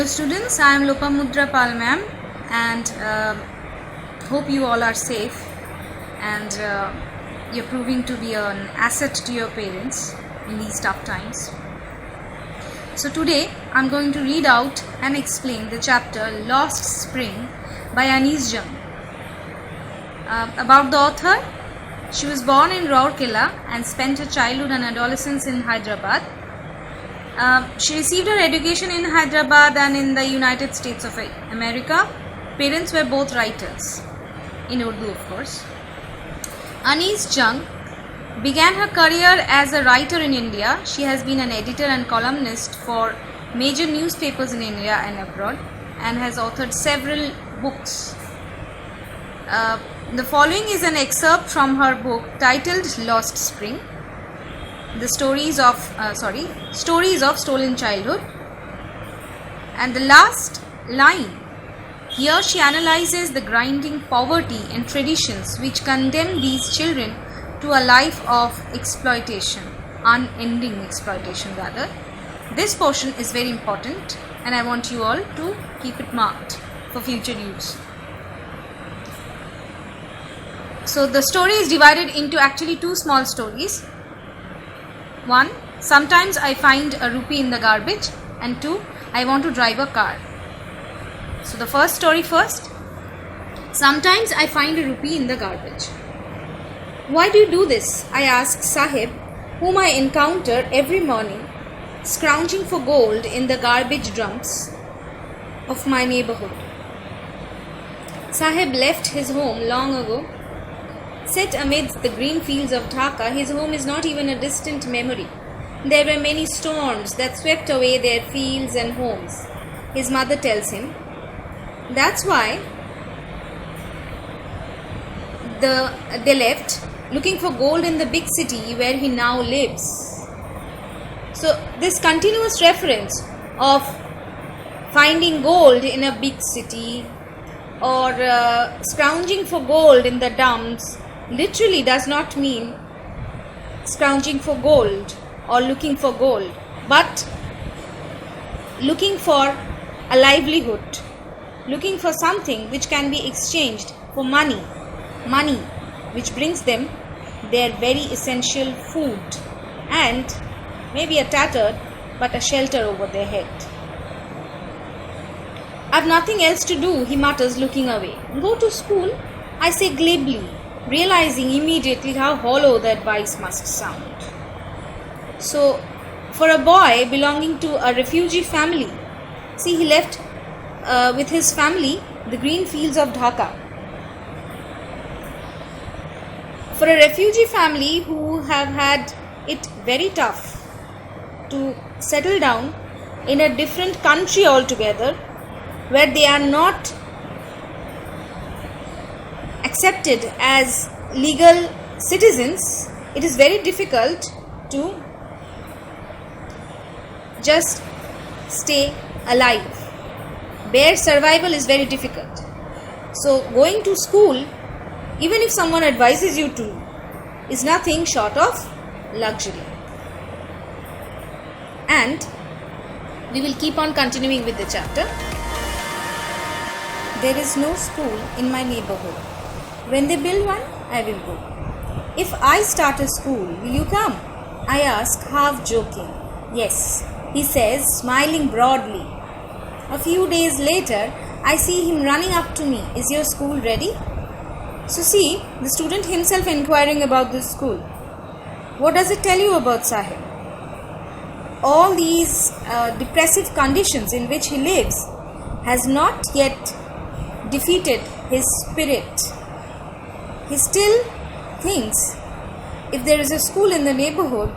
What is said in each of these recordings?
students, I am Lopamudra Pal ma'am, and hope you all are safe and you're proving to be an asset to your parents in these tough times. So today I'm going to read out and explain the chapter Lost Spring by Anees Jung. About the author, she was born in Rourkela and spent her childhood and adolescence in Hyderabad. She received her education in Hyderabad and in the United States of America. Parents were both writers, in Urdu of course. Anees Jung began her career as a writer in India. She has been an editor and columnist for major newspapers in India and abroad and has authored several books. The following is an excerpt from her book titled Lost Spring. The stories of stolen childhood, and the last line here she analyzes the grinding poverty and traditions which condemn these children to a life of exploitation, unending exploitation rather. This portion is very important and I want you all to keep it marked for future use. So the story is divided into actually two small stories. One, sometimes I find a rupee in the garbage, and two, I want to drive a car. So the first story first. Sometimes I find a rupee in the garbage. Why do you do this? I ask Sahib, whom I encounter every morning, scrounging for gold in the garbage dumps of my neighborhood. Sahib left his home long ago. Set amidst the green fields of Dhaka, his home is not even a distant memory. There were many storms that swept away their fields and homes, his mother tells him. That's why they left, looking for gold in the big city where he now lives. So this continuous reference of finding gold in a big city or scrounging for gold in the dumps literally does not mean scrounging for gold or looking for gold, but looking for a livelihood, looking for something which can be exchanged for money which brings them their very essential food and maybe a tattered but a shelter over their head. I've nothing else to do, he mutters, looking away. Go to school, I say glibly, realizing immediately how hollow the advice must sound. So, for a boy belonging to a refugee family, see, he left with his family the green fields of Dhaka. For a refugee family who have had it very tough to settle down in a different country altogether, where they are not accepted as legal citizens, it is very difficult to just stay alive. Bare survival is very difficult. So going to school, even if someone advises you to, is nothing short of luxury. And we will keep on continuing with the chapter. There is no school in my neighborhood. When they build one, I will go. If I start a school, will you come? I ask, half joking. Yes, he says, smiling broadly. A few days later, I see him running up to me. Is your school ready? So see, the student himself inquiring about this school. What does it tell you about Sahib? All these depressive conditions in which he lives has not yet defeated his spirit. He still thinks if there is a school in the neighborhood,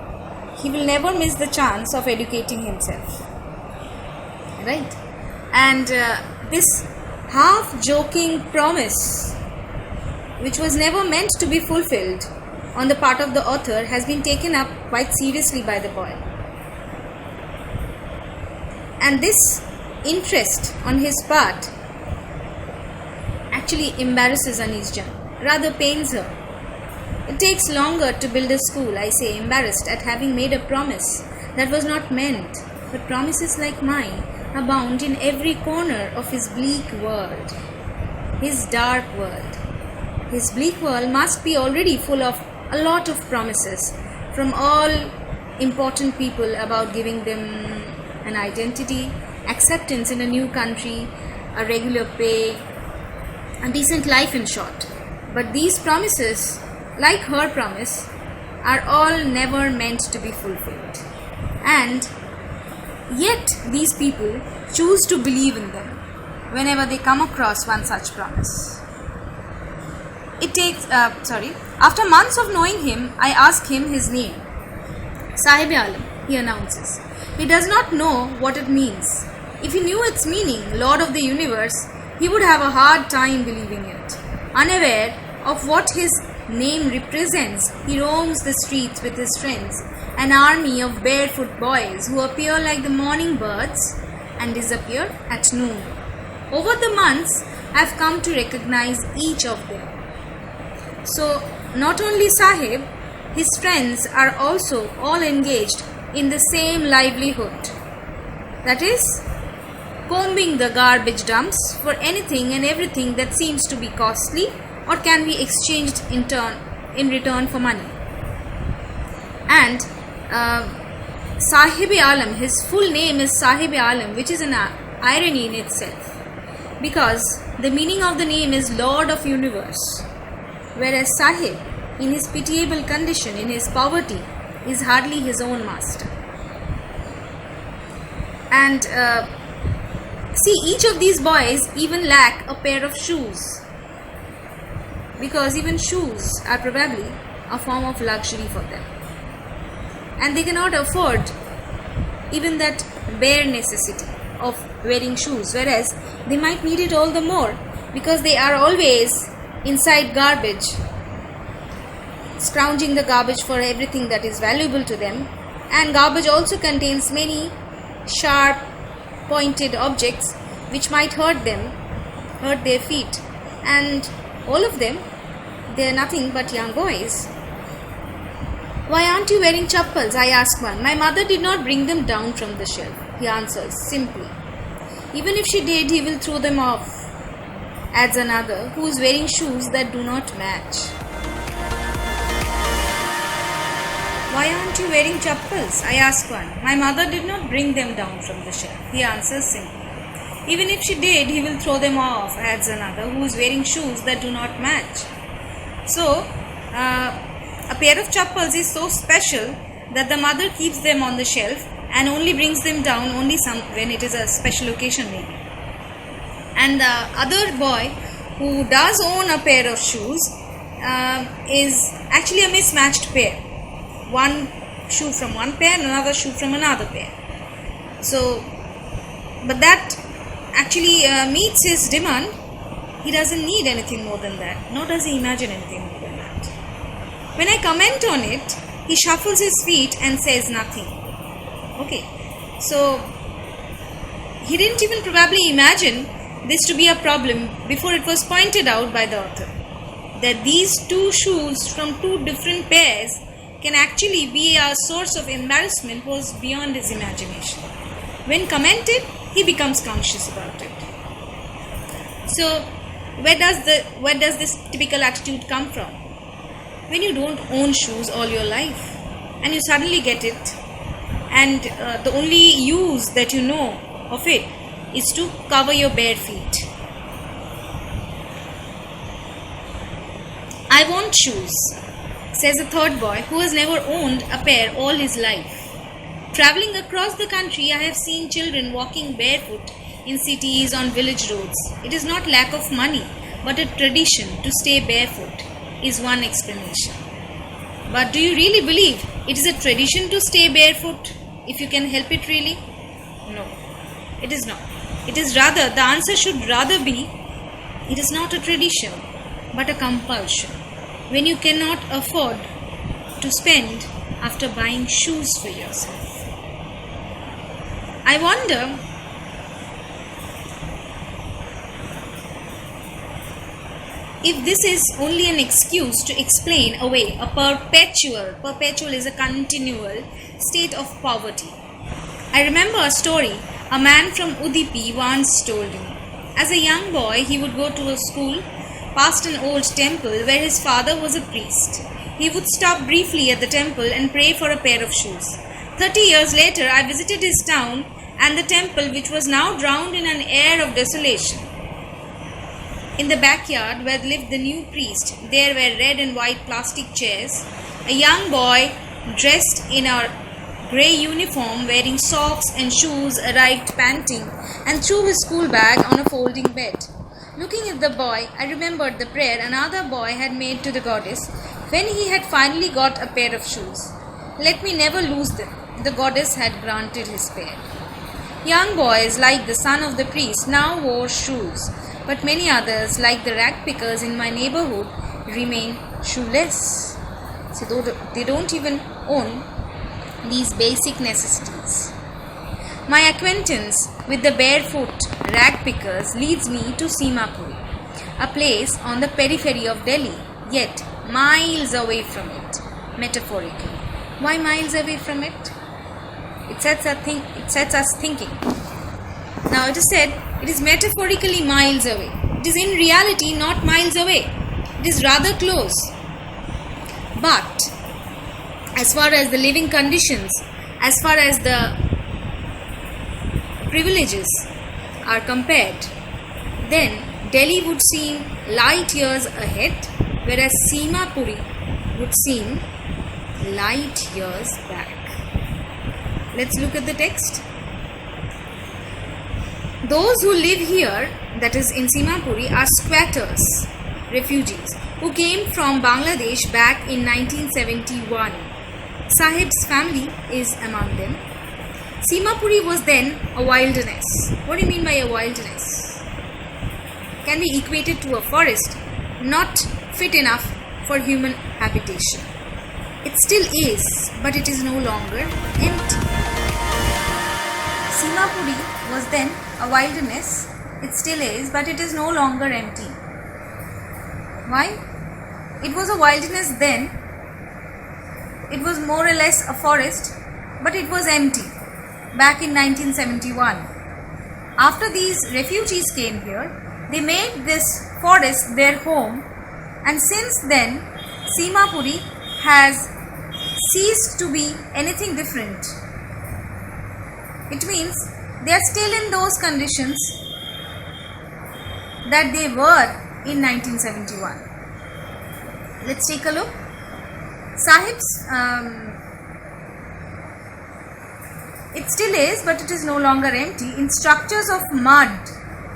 he will never miss the chance of educating himself. Right? And this half-joking promise, which was never meant to be fulfilled on the part of the author, has been taken up quite seriously by the boy. And this interest on his part actually embarrasses Anees Jung, rather pains her. It takes longer to build a school, I say, embarrassed at having made a promise that was not meant. But promises like mine abound in every corner of his bleak world, his dark world. His bleak world must be already full of a lot of promises from all important people about giving them an identity, acceptance in a new country, a regular pay, a decent life in short. But these promises, like her promise, are all never meant to be fulfilled. And yet these people choose to believe in them whenever they come across one such promise. After months of knowing him, I ask him his name. Sahib-e-Alam, he announces. He does not know what it means. If he knew its meaning, Lord of the Universe, he would have a hard time believing it. Unaware of what his name represents, he roams the streets with his friends, an army of barefoot boys who appear like the morning birds and disappear at noon. Over the months, I have come to recognize each of them. So, not only Sahib, his friends are also all engaged in the same livelihood. That is, combing the garbage dumps for anything and everything that seems to be costly or can be exchanged in return for money. And Sahib-e-Alam, his full name is Sahib-e-Alam, which is an irony in itself, because the meaning of the name is Lord of Universe, whereas Sahib, in his pitiable condition, in his poverty, is hardly his own master. And see, each of these boys even lack a pair of shoes, because even shoes are probably a form of luxury for them, and they cannot afford even that bare necessity of wearing shoes, whereas they might need it all the more because they are always inside garbage, scrounging the garbage for everything that is valuable to them. And garbage also contains many sharp pointed objects which might hurt their feet, and all of them, they are nothing but young boys. Why aren't you wearing chappals? I ask one. My mother did not bring them down from the shelf, he answers simply. Even if she did, he will throw them off, adds another, who is wearing shoes that do not match. Why aren't you wearing chappals? I ask one. My mother did not bring them down from the shelf, he answers simply. Even if she did, he will throw them off, adds another, who is wearing shoes that do not match. So, a pair of chappals is so special that the mother keeps them on the shelf and only brings them down only when it is a special occasion maybe. And the other boy who does own a pair of shoes is actually a mismatched pair. One shoe from one pair and another shoe from another pair. So, but that actually meets his demand. He doesn't need anything more than that, nor does he imagine anything more than that. When I comment on it, he shuffles his feet and says nothing. Okay, so he didn't even probably imagine this to be a problem before it was pointed out by the author, that these two shoes from two different pairs can actually be a source of embarrassment was beyond his imagination. When commented, he becomes conscious about it. So, where does this typical attitude come from? When you don't own shoes all your life and you suddenly get it, and the only use that you know of it is to cover your bare feet. I want shoes, says a third boy who has never owned a pair all his life. Traveling across the country, I have seen children walking barefoot in cities on village roads. It is not lack of money, but a tradition to stay barefoot is one explanation. But do you really believe it is a tradition to stay barefoot if you can help it really? No, it is not. It is rather, the answer should rather be, it is not a tradition, but a compulsion. When you cannot afford to spend after buying shoes for yourself. I wonder if this is only an excuse to explain away a perpetual is a continual state of poverty. I remember a story A man from Udupi once told me. As a young boy, he would go to a school past an old temple where his father was a priest. He would stop briefly at the temple and pray for a pair of shoes. 30 years later, I visited his town and the temple, which was now drowned in an air of desolation. In the backyard where lived the new priest, there were red and white plastic chairs. A young boy dressed in a grey uniform, wearing socks and shoes, arrived panting and threw his school bag on a folding bed. Looking at the boy, I remembered the prayer another boy had made to the goddess when he had finally got a pair of shoes. Let me never lose them. The goddess had granted his pair. Young boys, like the son of the priest, now wore shoes, but many others, like the rag pickers in my neighborhood, remain shoeless. So they don't even own these basic necessities. My acquaintance with the barefoot rag pickers leads me to Simapuri, a place on the periphery of Delhi, yet miles away from it, metaphorically. Why miles away from it? It sets us thinking. Now it is said it is metaphorically miles away. It is in reality not miles away. It is rather close. But as far as the living conditions, as far as the privileges are compared, then Delhi would seem light years ahead, whereas Simapuri would seem light years back. Let's look at the text. Those who live here, that is in Simapuri, are squatters, refugees, who came from Bangladesh back in 1971. Sahib's family is among them. Simapuri was then a wilderness. What do you mean by a wilderness? Can be equated to a forest, not fit enough for human habitation. It still is, but it is no longer empty. Simapuri was then a wilderness. It still is, but it is no longer empty. Why? It was a wilderness then. It was more or less a forest, but it was empty back in 1971. After these refugees came here, they made this forest their home, and since then Simapuri has ceased to be anything different. It means they are still in those conditions that they were in 1971. Let's take a look. Sahib's, it still is, but it is no longer empty, in structures of mud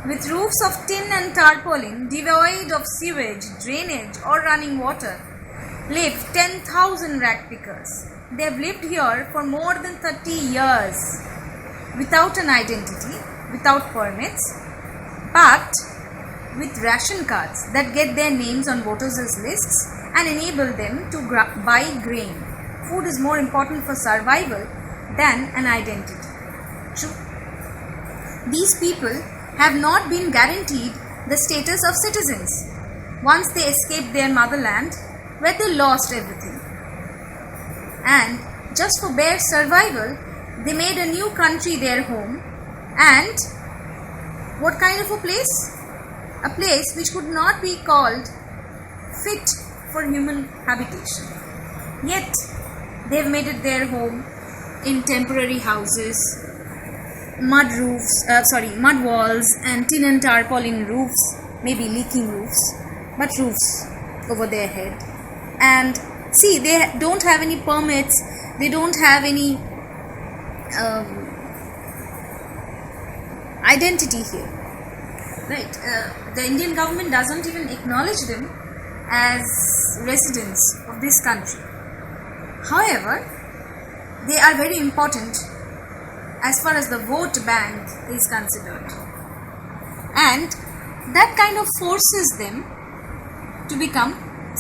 with roofs of tin and tarpaulin, devoid of sewage, drainage or running water, live 10,000 rag pickers. They have lived here for more than 30 years without an identity, without permits, but with ration cards that get their names on voters' lists and enable them to buy grain. Food is more important for survival than an identity. True. These people have not been guaranteed the status of citizens once they escaped their motherland, where they lost everything. And just for bare survival, they made a new country their home. And what kind of a place? A place which could not be called fit for human habitation. Yet they have made it their home in temporary houses, mud walls and tin and tarpaulin roofs, maybe leaking roofs, but roofs over their head. And see, they don't have any permits, they don't have any identity here, right? The Indian government doesn't even acknowledge them as residents of this country. However, they are very important as far as the vote bank is considered, and that kind of forces them to become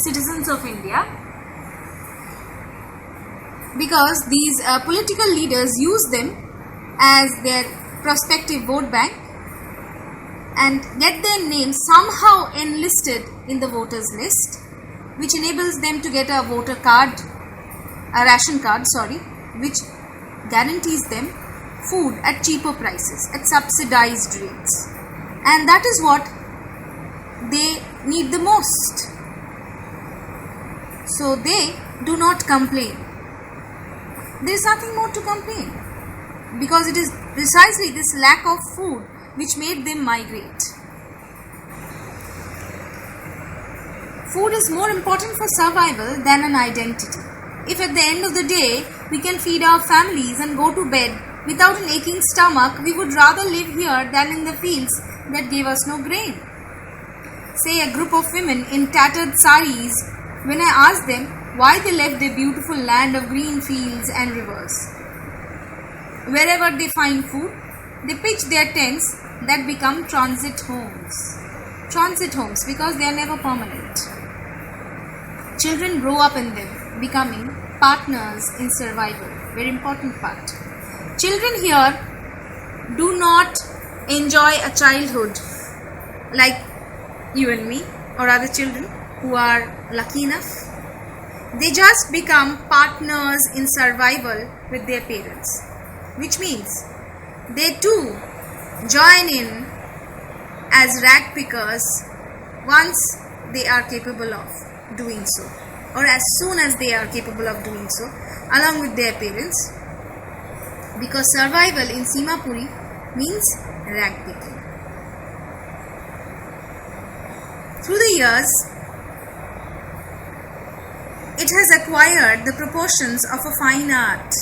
citizens of India, because these political leaders use them as their prospective vote bank and get their names somehow enlisted in the voters list, which enables them to get a ration card, which guarantees them food at cheaper prices, at subsidized rates. And that is what they need the most. So they do not complain. There is nothing more to complain, because it is precisely this lack of food which made them migrate. Food is more important for survival than an identity. If at the end of the day we can feed our families and go to bed without an aching stomach, we would rather live here than in the fields that gave us no grain. Say a group of women in tattered saris, when I ask them why they left their beautiful land of green fields and rivers. Wherever they find food, they pitch their tents that become transit homes. Transit homes because they are never permanent. Children grow up in them, becoming partners in survival. Very important part. Children here do not enjoy a childhood like you and me or other children who are lucky enough. They just become partners in survival with their parents, which means they too join in as rag pickers once they are capable of doing so, or as soon as they are capable of doing so, along with their parents, because survival in Simapuri means rag picking. Through the years, it has acquired the proportions of a fine art.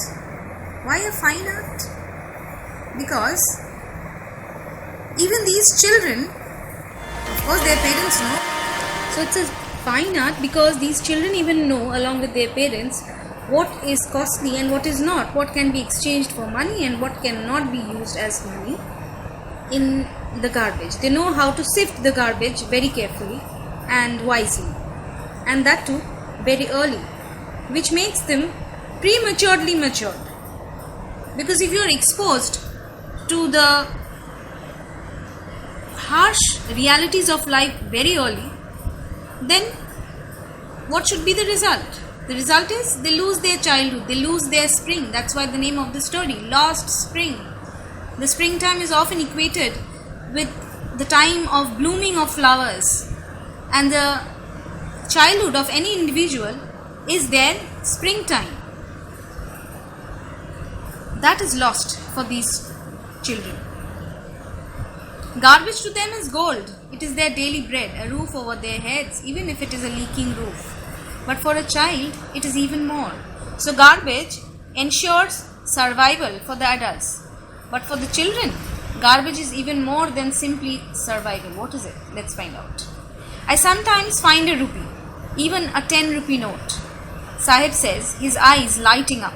Why a fine art? Because even these children, of course their parents know, so it's a fine art because these children even know, along with their parents, what is costly and what is not, what can be exchanged for money and what cannot be used as money in the garbage. They know how to sift the garbage very carefully and wisely, and that too very early, which makes them prematurely matured. Because if you are exposed to the harsh realities of life very early, then what should be the result? The result is they lose their childhood, they lose their spring. That's why the name of the story, Lost Spring. The springtime is often equated with the time of blooming of flowers, and the childhood of any individual is their springtime. That is lost for these children. Garbage to them is gold. It is their daily bread, a roof over their heads, even if it is a leaking roof. But for a child, it is even more. So garbage ensures survival for the adults. But for the children, garbage is even more than simply survival. What is it? Let's find out. I sometimes find a rupee, even a 10 rupee note. Sahib says, his eyes lighting up.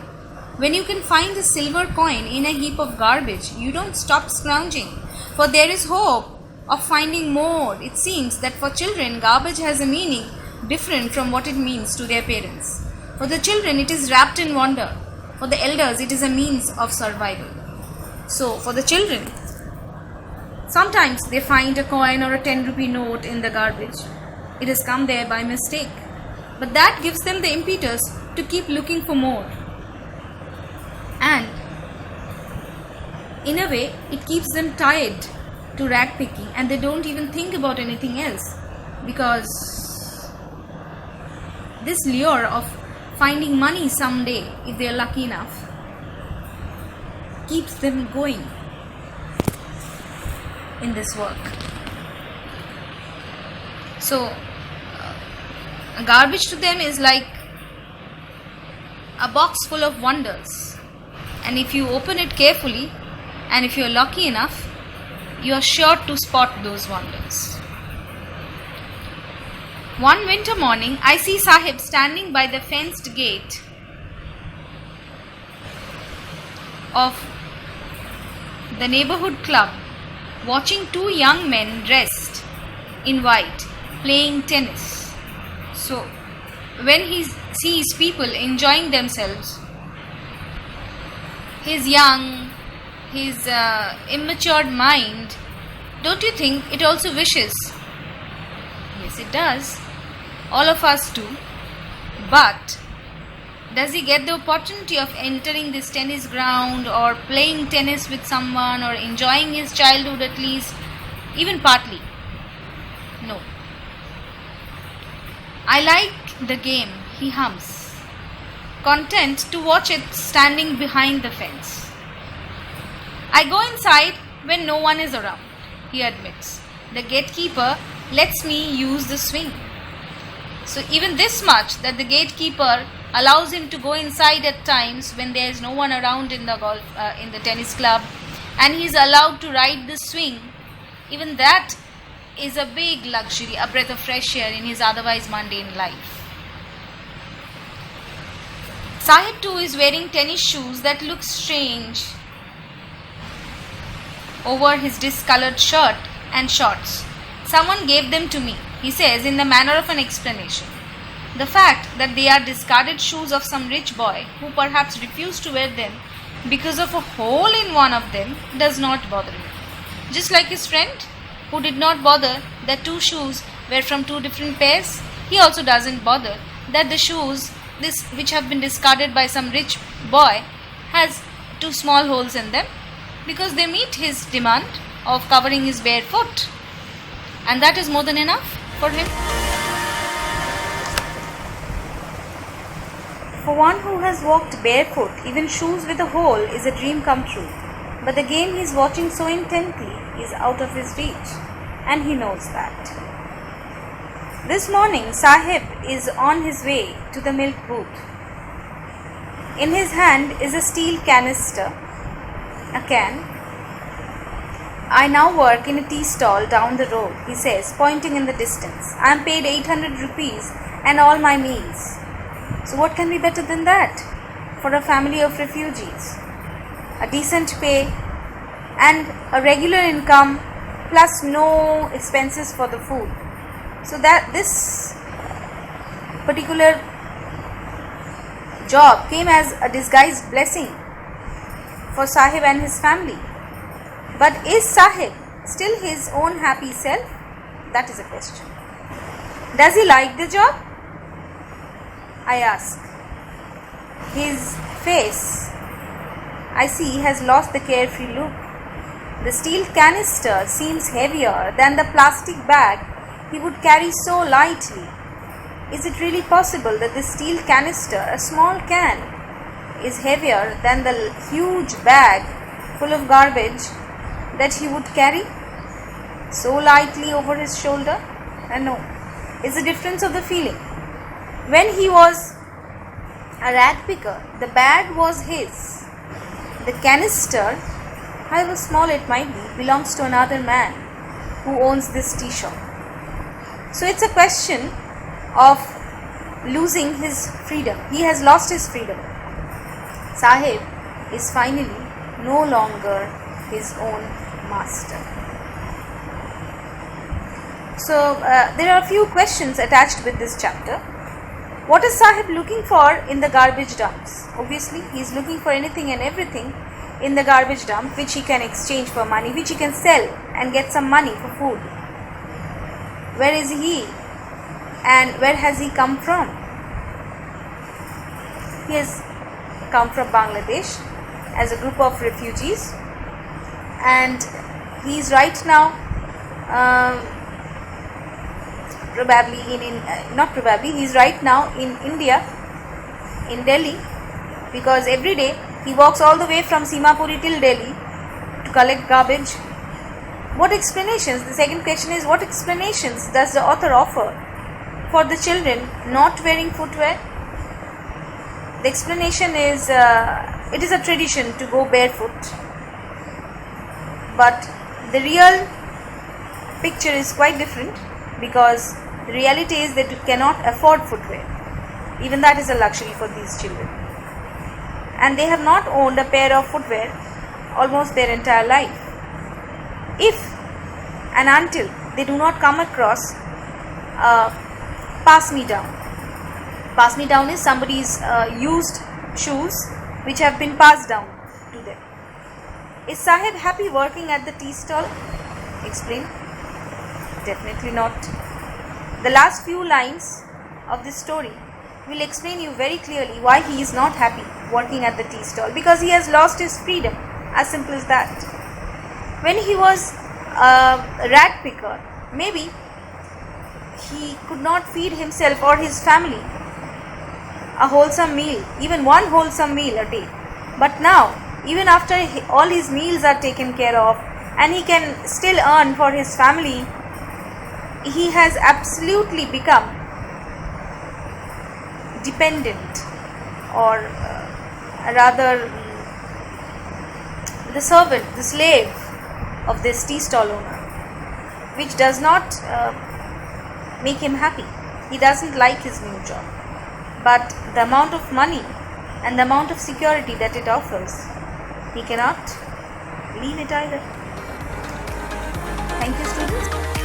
When you can find a silver coin in a heap of garbage, you don't stop scrounging, for there is hope of finding more. It seems that for children, garbage has a meaning different from what it means to their parents. For the children, it is wrapped in wonder. For the elders, it is a means of survival. So, for the children, sometimes they find a coin or a 10 rupee note in the garbage. It has come there by mistake. But that gives them the impetus to keep looking for more. And in a way, it keeps them tied to rag picking, and they don't even think about anything else, because this lure of finding money someday, if they are lucky enough, keeps them going in this work. So garbage to them is like a box full of wonders, and if you open it carefully and if you are lucky enough, you are sure to spot those wonders. One winter morning, I see Sahib standing by the fenced gate of the neighborhood club, watching two young men dressed in white playing tennis. So when he sees people enjoying themselves, his young, his immatured mind, don't you think it also wishes? Yes, it does. All of us do. But Does he get the opportunity of entering this tennis ground or playing tennis with someone or enjoying his childhood at least, even partly? No. I like the game, he hums, content to watch it standing behind the fence. I go inside when no one is around, he admits. The gatekeeper lets me use the swing. So even this much, that the gatekeeper allows him to go inside at times when there is no one around in the tennis club, and he is allowed to ride the swing. Even that is a big luxury, a breath of fresh air in his otherwise mundane life. Sahib too is wearing tennis shoes that look strange over his discolored shirt and shorts. Someone gave them to me, he says in the manner of an explanation. The fact that they are discarded shoes of some rich boy who perhaps refused to wear them because of a hole in one of them does not bother me. Just like his friend who did not bother that two shoes were from two different pairs, he also doesn't bother that the shoes which have been discarded by some rich boy has two small holes in them, because they meet his demand of covering his bare foot, and that is more than enough for him. For one who has walked barefoot, even shoes with a hole is a dream come true. But the game he is watching so intently is out of his reach, and he knows that. This morning, Sahib is on his way to the milk booth. In his hand is a steel canister, a can. I now work in a tea stall down the road, he says, pointing in the distance. I am paid 800 rupees and all my meals. So what can be better than that for a family of refugees? A decent pay and a regular income plus no expenses for the food. So that this particular job came as a disguised blessing for Sahib and his family. But is Sahib still his own happy self? That is a question. Does he like the job? I ask. His face, I see, has lost the carefree look. The steel canister seems heavier than the plastic bag he would carry so lightly. Is it really possible that the steel canister, a small can, is heavier than the huge bag full of garbage that he would carry so lightly over his shoulder? And no, it's the difference of the feeling. When he was a rag picker, the bag was his. The canister, however small it might be, belongs to another man who owns this tea shop. So it's a question of losing his freedom. He has lost his freedom. Sahib is finally no longer his own master. So there are a few questions attached with this chapter. What is Sahib looking for in the garbage dumps? Obviously, he is looking for anything and everything in the garbage dump which he can exchange for money, which he can sell and get some money for food. Where is he and where has he come from? He has come from Bangladesh as a group of refugees, and he is right now he is right now in India, in Delhi, because every day he walks all the way from Simapuri till Delhi to collect garbage. What explanations? The second question is, what explanations does the author offer for the children not wearing footwear? The explanation is, it is a tradition to go barefoot, but the real picture is quite different, because the reality is that you cannot afford footwear. Even that is a luxury for these children, and they have not owned a pair of footwear almost their entire life. If and until they do not come across pass me down. Pass me down is somebody's used shoes which have been passed down to them. Is Sahib happy working at the tea stall? Explain. Definitely not. The last few lines of this story will explain you very clearly why he is not happy working at the tea stall, because he has lost his freedom. As simple as that. When he was a rat picker, maybe he could not feed himself or his family a wholesome meal, even one wholesome meal a day. But now, even after all his meals are taken care of and he can still earn for his family, he has absolutely become dependent, or rather the servant, the slave of this tea stall owner, which does not make him happy. He doesn't like his new job, but the amount of money and the amount of security that it offers, he cannot leave it either. Thank you, students.